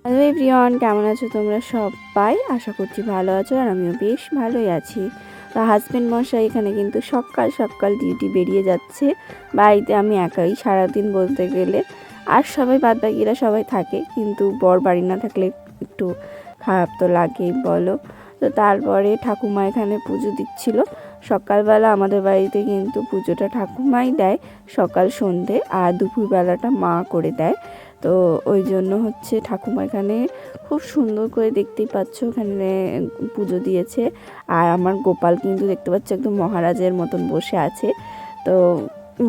Hello everyone, কেমন আছো তোমরা সবাই? আশা করছি ভালো আছো, আর আমিও বেশ ভালোই আছি। তো হাজব্যান্ড মশাই এখানে কিন্তু সকাল সকাল ডিউটি বেরিয়ে যাচ্ছে। বাড়িতে আমি একাই সারাদিন বলতে গেলে, আর সবাই বাদবাকিরা সবাই থাকে, কিন্তু বর বাড়ি না থাকলে একটু খারাপ তো লাগেই বলো। তো তারপরে ঠাকুমা এখানে পুজো দিচ্ছিল সকালবেলা। আমাদের বাড়িতে কিন্তু পুজোটা ঠাকুমাই দেয় সকাল সন্ধে, আর দুপুরবেলাটা মা করে দেয়। তো ওই জন্য হচ্ছে ঠাকুমা এখানে খুব সুন্দর করে দেখতেই পাচ্ছ এখানে পুজো দিয়েছে। আর আমার গোপাল কিন্তু দেখতে পাচ্ছ একদম মহারাজের মতন বসে আছে। তো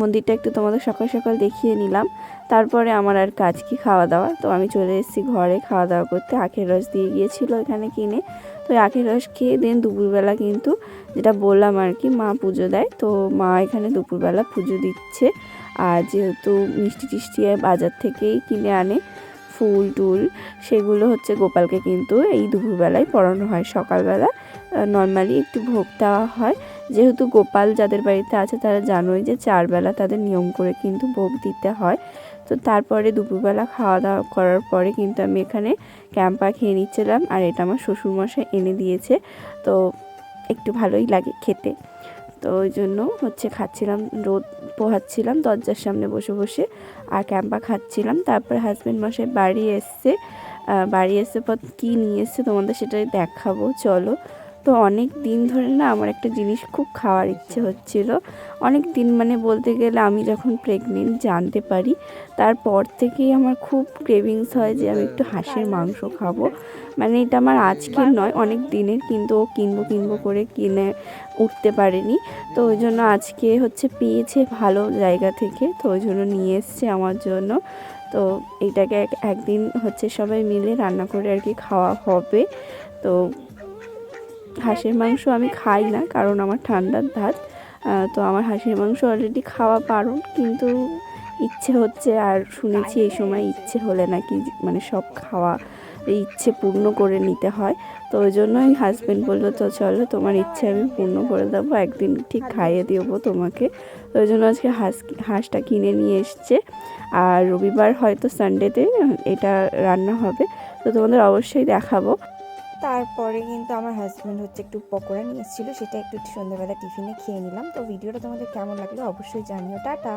মন্দিরটা একটু তোমাদের সকাল সকাল দেখিয়ে নিলাম। তারপরে আমার আর কাজ কি, খাওয়া দাওয়া। তো আমি চলে এসেছি ঘরে খাওয়া দাওয়া করতে। আখের রস দিয়ে গিয়েছিল এখানে কিনে, তো আখের রস খেয়ে দেন দুপুরবেলা কিন্তু যেটা বললাম আর কি, মা পুজো দেয়। তো মা এখানে দুপুরবেলা পুজো দিচ্ছে। আর যেহেতু মিষ্টি টিষ্টি বাজার থেকেই কিনে আনে, ফুল টুল, সেগুলো হচ্ছে গোপালকে কিন্তু এই দুপুরবেলায় পরানো হয়। সকালবেলা নর্মালি একটু ভোগ দেওয়া হয়। যেহেতু গোপাল যাদের বাড়িতে আছে তারা জানোই যে 4 বেলা তাদের নিয়ম করে কিন্তু ভোগ দিতে হয়। তো তারপরে দুপুরবেলা খাওয়া দাওয়া করার পরে কিন্তু আমি এখানে ক্যাম্পা খেয়ে নিচ্ছিলাম। আর এটা আমার শ্বশুরমশাই এনে দিয়েছে, তো একটু ভালোই লাগে খেতে। তো ওই জন্য হচ্ছে খাচ্ছিলাম, রোদ পোহাচ্ছিলাম দরজার সামনে বসে বসে, আর ক্যাম্পা খাচ্ছিলাম। তারপরে হাজব্যান্ড মশাই বাড়ি এসে পর কী নিয়ে এসছে তোমাদের সেটাই দেখাবো, চলো। তো অনেক দিন ধরে না আমার একটা জিনিস খুব খাওয়ার ইচ্ছে হচ্ছিল। অনেক দিন মানে বলতে গেলে আমি যখন প্রেগনেন্ট জানতে পারি তারপর থেকেই আমার খুব ক্রেভিংস হয় যে আমি একটু হাঁসের মাংস খাবো। মানে এটা আমার আজকের নয়, অনেক দিনের, কিন্তু ও কিনবো করে কিনে উঠতে পারেনি। তো ওই জন্য আজকে হচ্ছে পেয়েছে ভালো জায়গা থেকে, তো ওই জন্য নিয়ে এসছে আমার জন্য। তো এইটাকে একদিন হচ্ছে সবাই মিলে রান্না করে আর কি খাওয়া হবে। তো হাঁসের মাংস আমি খাই না, কারণ আমার ঠান্ডার ধাত। তো আমার হাঁসের মাংস অলরেডি খাওয়া বারণ, কিন্তু ইচ্ছে হচ্ছে। আর শুনেছি এই সময় ইচ্ছে হলে নাকি মানে সব খাওয়া ইচ্ছে পূর্ণ করে নিতে হয়। তো ওই জন্যই হাজব্যান্ড বললো তো চলো তোমার ইচ্ছে আমি পূর্ণ করে দেবো, একদিন ঠিক খাইয়ে দেবো তোমাকে। তো ওই জন্য আজকে হাঁসটা কিনে নিয়ে এসছে। আর রবিবার হয়তো সানডেতে এটা রান্না হবে, তো তোমাদের অবশ্যই দেখাবো। তারপরে কিন্তু আমার হাজব্যান্ড হচ্ছে একটু পকোড়া নিয়ে এসেছিলো, সেটা একটু সন্ধ্যাবেলা টিফিনে খেয়ে নিলাম। তো ভিডিওটা তোমাদের কেমন লাগলো অবশ্যই জানিও। টাটা।